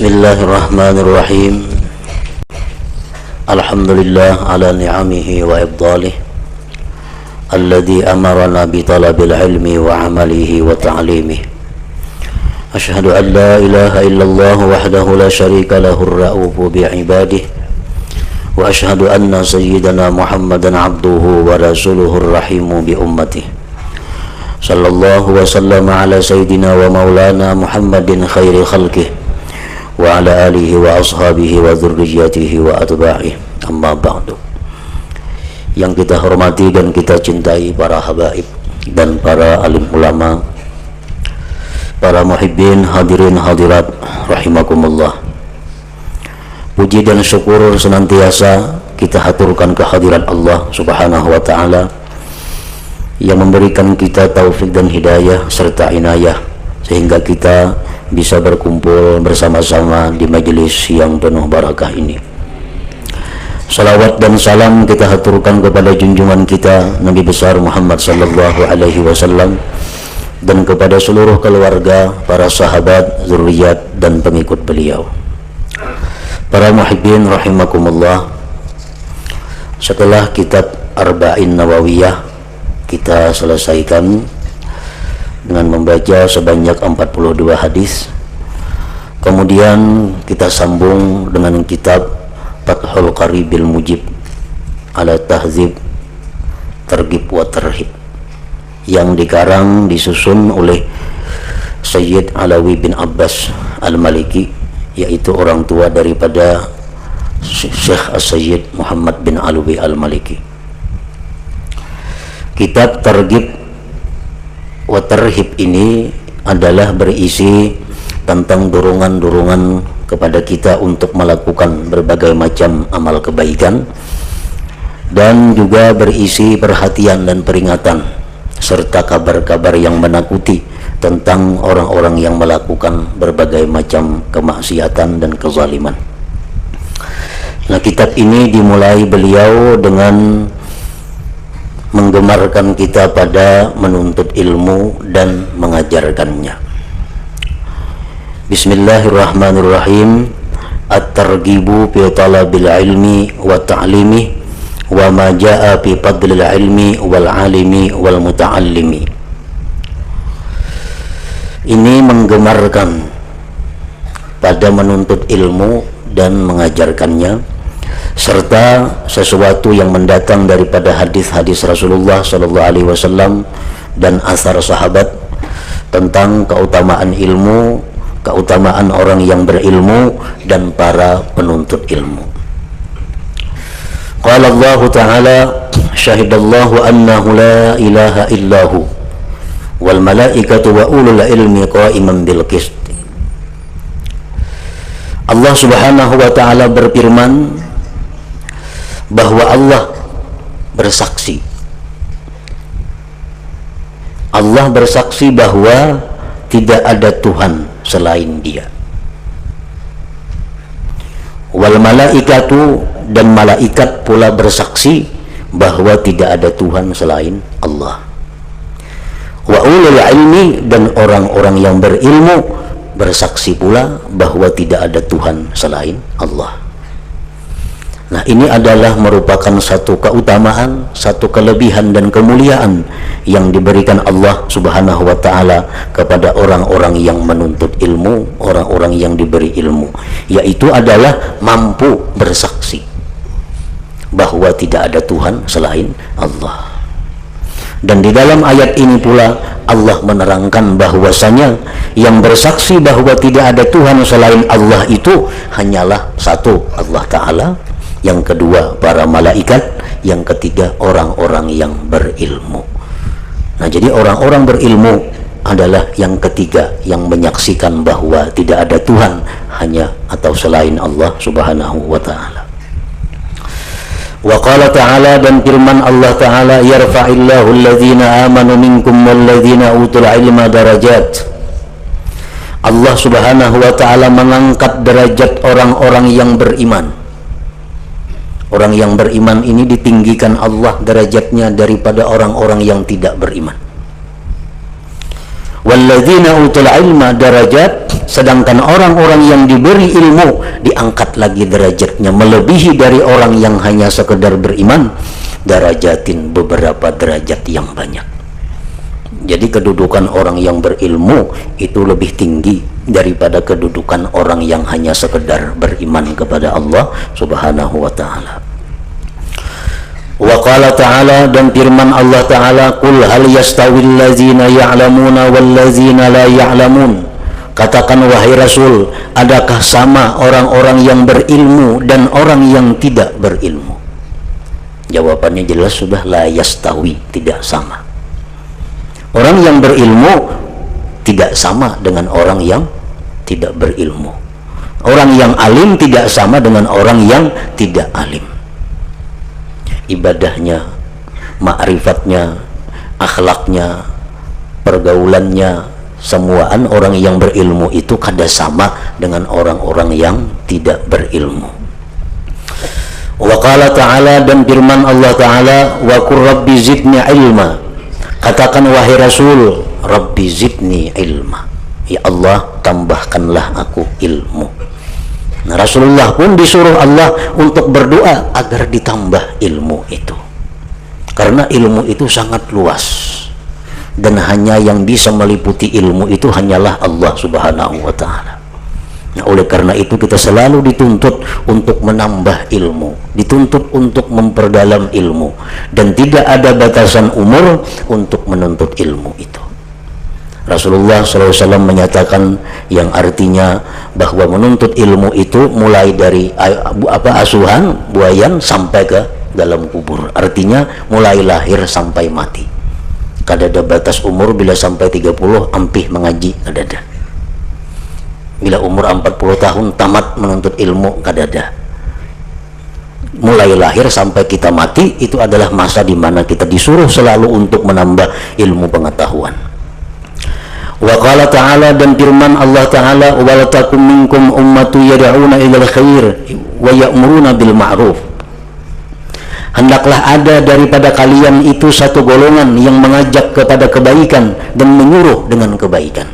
Bismillahirrahmanirrahim. Alhamdulillah ala ni'amihi wa ibdalih alladhi amarana bi talabil ilmi wa amalihi wa ta'limih. Ashhadu an la ilaha illallah wahdahu la syarika lahu ar-ra'ufu bi ibadih wa ashhadu anna sayyidana Muhammadan abduhu wa rasuluhu ar-rahimu bi ummatih. Sallallahu wa sallama ala sayyidina wa maulana Muhammadin khairi khalqih wa ala alihi wa ashabihi wa dzurriyyatihi wa atba'ihi, amma ba'du. Yang kita hormati dan kita cintai para habaib dan para alim ulama, para muhibbin hadirin hadirat rahimakumullah. Puji dan syukur senantiasa kita haturkan kehadirat Allah Subhanahu wa taala yang memberikan kita taufik dan hidayah serta inayah sehingga kita bisa berkumpul bersama-sama di majelis yang penuh barakah ini. Salawat dan salam kita haturkan kepada junjungan kita Nabi besar Muhammad sallallahu alaihi wasallam dan kepada seluruh keluarga, para sahabat, zuriat dan pengikut beliau. Para muhibbin rahimakumullah, setelah kitab Arba'in Nawawiyah kita selesaikan dengan membaca sebanyak 42 hadis. Kemudian kita sambung dengan kitab Fathul Qaribil Mujib ala Tahzib Targhib wa Tarhib yang dikarang disusun oleh Sayyid Alawi bin Abbas Al-Maliki, yaitu orang tua daripada Syekh As-Sayyid Muhammad bin Alawi Al-Maliki. Kitab Targhib wa Tarhib ini adalah berisi tentang dorongan-dorongan kepada kita untuk melakukan berbagai macam amal kebaikan, dan juga berisi perhatian dan peringatan serta kabar-kabar yang menakuti tentang orang-orang yang melakukan berbagai macam kemaksiatan dan kezaliman. Nah, kitab ini dimulai beliau dengan menggemarkan kita pada menuntut ilmu dan mengajarkannya. Bismillahirrahmanirrahim. At-targhibu fi talabil ilmi wa ta'limi wa ma jaa fi fadlil ilmi wal alimi wal muta'allimi. Ini menggemarkan pada menuntut ilmu dan mengajarkannya, serta sesuatu yang mendatang daripada hadis-hadis Rasulullah sallallahu alaihi wasallam dan asar sahabat tentang keutamaan ilmu, keutamaan orang yang berilmu dan para penuntut ilmu. Qala Allah Ta'ala, syahidallahu annahu la ilaha illahu wal malaikatu wa ulul ilmi qa'iman bil qist. Allah Subhanahu wa taala berfirman bahwa Allah bersaksi. Allah bersaksi bahwa tidak ada Tuhan selain Dia. Wal malaikatu, dan malaikat pula bersaksi bahwa tidak ada Tuhan selain Allah. Wa ulul ilmi, dan orang-orang yang berilmu bersaksi pula bahwa tidak ada Tuhan selain Allah. Nah, ini adalah merupakan satu keutamaan, satu kelebihan dan kemuliaan yang diberikan Allah Subhanahu wa taala kepada orang-orang yang menuntut ilmu, orang-orang yang diberi ilmu, yaitu adalah mampu bersaksi bahwa tidak ada Tuhan selain Allah. Dan di dalam ayat ini pula Allah menerangkan bahwasanya yang bersaksi bahwa tidak ada Tuhan selain Allah itu hanyalah satu, Allah Ta'ala, yang kedua para malaikat, yang ketiga orang-orang yang berilmu. Nah, jadi orang-orang berilmu adalah yang ketiga yang menyaksikan bahwa tidak ada Tuhan hanya atau selain Allah Subhanahu wa taala. Wa qala ta'ala, dan firman Allah Ta'ala, yarfa'illahu alladhina amanu minkum walladhina utul ilma darajat. Allah Subhanahu wa taala mengangkat derajat orang-orang yang beriman. Orang yang beriman ini ditinggikan Allah derajatnya daripada orang-orang yang tidak beriman. Walladzina utul ilma darajat, sedangkan orang-orang yang diberi ilmu diangkat lagi derajatnya melebihi dari orang yang hanya sekedar beriman, darajatin, beberapa derajat yang banyak. Jadi kedudukan orang yang berilmu itu lebih tinggi daripada kedudukan orang yang hanya sekedar beriman kepada Allah Subhanahu wa ta'ala. Wa qala ta'ala, dan firman Allah ta'ala, qul hal yastawil ladzina ya'lamuna wal ladzina la ya'lamun. Katakan wahai Rasul, adakah sama orang-orang yang berilmu dan orang yang tidak berilmu? Jawabannya jelas sudah, la yastawi, tidak sama. Orang yang berilmu tidak sama dengan orang yang tidak berilmu. Orang yang alim tidak sama dengan orang yang tidak alim. Ibadahnya, ma'rifatnya, akhlaknya, pergaulannya, semuaan orang yang berilmu itu kada sama dengan orang-orang yang tidak berilmu. Wa qala ta'ala, dan firman Allah ta'ala, wa qur rabbi zidni ilma. Katakan wahai Rasul, rabbi zidni ilma, ya Allah tambahkanlah aku ilmu. Nah, Rasulullah pun disuruh Allah untuk berdoa agar ditambah ilmu itu, karena ilmu itu sangat luas dan hanya yang bisa meliputi ilmu itu hanyalah Allah Subhanahu wa ta'ala. Nah, oleh karena itu kita selalu dituntut untuk menambah ilmu, dituntut untuk memperdalam ilmu, dan tidak ada batasan umur untuk menuntut ilmu itu. Rasulullah SAW menyatakan, yang artinya bahwa menuntut ilmu itu mulai dari asuhan buayan sampai ke dalam kubur, artinya mulai lahir sampai mati. Kada ada batas umur, bila sampai 30 ampih mengaji, kada ada. Bila umur 40 tahun tamat menuntut ilmu, kada ada. Mulai lahir sampai kita mati itu adalah masa di mana kita disuruh selalu untuk menambah ilmu pengetahuan. Wa qala ta'ala, dan firman Allah ta'ala, wa la takum minkum ummatu yad'una ilal khair wa ya'muruna bil ma'ruf. Hendaklah ada daripada kalian itu satu golongan yang mengajak kepada kebaikan dan menyuruh dengan kebaikan.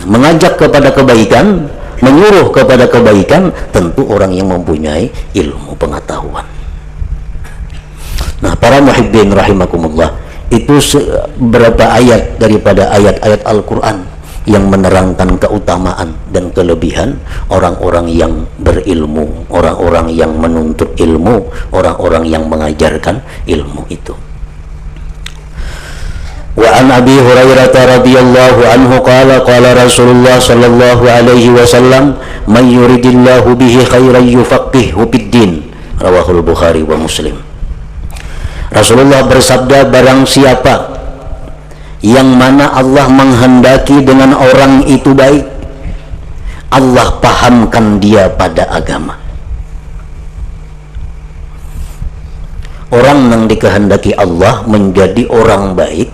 Mengajak kepada kebaikan, menyuruh kepada kebaikan, tentu orang yang mempunyai ilmu pengetahuan. Nah, para muhibbin rahimakumullah, itu beberapa ayat daripada ayat-ayat Al-Quran yang menerangkan keutamaan dan kelebihan orang-orang yang berilmu, orang-orang yang menuntut ilmu, orang-orang yang mengajarkan ilmu itu. Wa an Abi Hurairah radhiyallahu anhu qala qala Rasulullah sallallahu alaihi wasallam, man yuridillahu bihi khairan yufaqihu fid-din, rawahul Bukhari wa Muslim. Rasulullah bersabda, barang siapa yang mana Allah menghendaki dengan orang itu baik, Allah pahamkan dia pada agama. Orang yang dikehendaki Allah menjadi orang baik,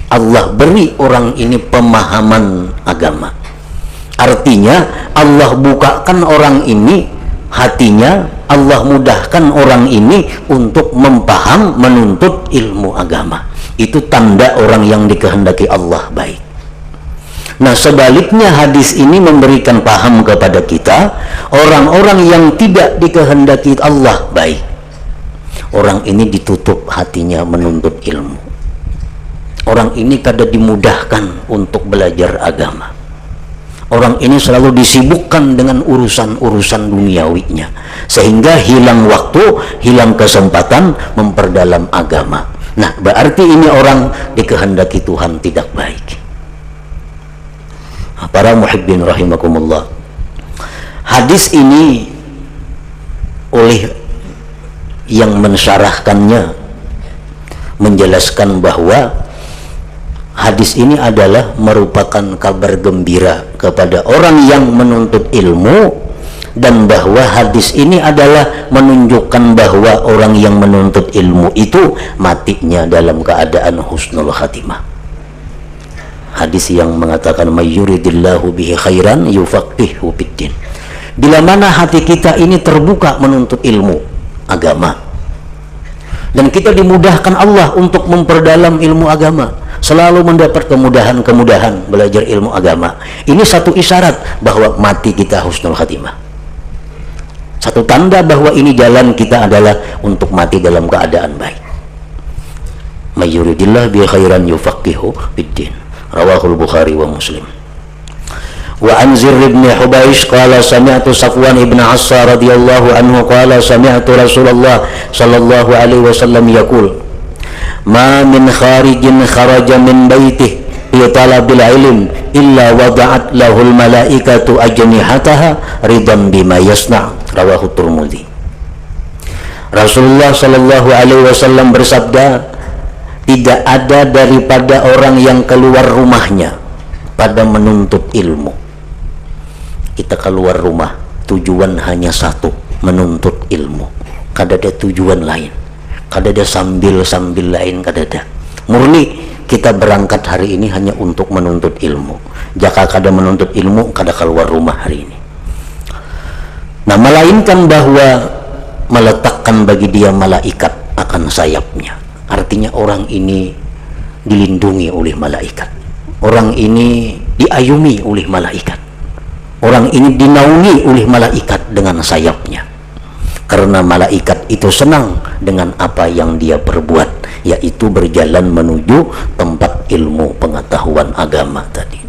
Allah beri orang ini pemahaman agama. Artinya Allah bukakan orang ini hatinya, Allah mudahkan orang ini untuk menuntut ilmu agama. Itu tanda orang yang dikehendaki Allah baik. Nah, sebaliknya hadis ini memberikan paham kepada kita, orang-orang yang tidak dikehendaki Allah baik, orang ini ditutup hatinya menuntut ilmu. Orang ini kada dimudahkan untuk belajar agama. Orang ini selalu disibukkan dengan urusan-urusan duniawinya, sehingga hilang waktu, hilang kesempatan memperdalam agama. Nah, berarti ini orang dikehendaki Tuhan tidak baik. Para muhibbin rahimakumullah, hadis ini oleh yang mensyarahkannya menjelaskan bahwa hadis ini adalah merupakan kabar gembira kepada orang yang menuntut ilmu, dan bahwa hadis ini adalah menunjukkan bahwa orang yang menuntut ilmu itu matinya dalam keadaan husnul khatimah. Hadis yang mengatakan mayyuridillahu bihi khairan yufaqihu fiddin. Bila mana hati kita ini terbuka menuntut ilmu agama, dan kita dimudahkan Allah untuk memperdalam ilmu agama, selalu mendapat kemudahan-kemudahan belajar ilmu agama. Ini satu isyarat bahwa mati kita husnul khatimah. Satu tanda bahwa ini jalan kita adalah untuk mati dalam keadaan baik. May yuridillah bi khairan yufaqihu fiddin. Rawahul Bukhari wa Muslim. Wa an Zirr ibn Hubaish qala sami'tu Safwan ibn Assar radhiyallahu anhu qala sami'tu Rasulullah sallallahu alaihi wasallam yaqul ma min kharijin kharaja min baitihi fi talabil ilm illa wada'at lahul malaikatu ajnihataha ridan bima yasna'. Rawahu Tirmidzi. Rasulullah sallallahu alaihi wasallam bersabda, tidak ada daripada orang yang keluar rumahnya pada menuntut ilmu. Kita keluar rumah tujuan hanya satu, menuntut ilmu. Kadada tujuan lain, kadada sambil lain, kadada murni kita berangkat hari ini hanya untuk menuntut ilmu. Jika kada menuntut ilmu, kada keluar rumah hari ini. Nah, melainkan bahwa meletakkan bagi dia malaikat akan sayapnya. Artinya orang ini dilindungi oleh malaikat, orang ini diayumi oleh malaikat, orang ini dinaungi oleh malaikat dengan sayapnya. Karena malaikat itu senang dengan apa yang dia perbuat, yaitu berjalan menuju tempat ilmu pengetahuan agama tadi.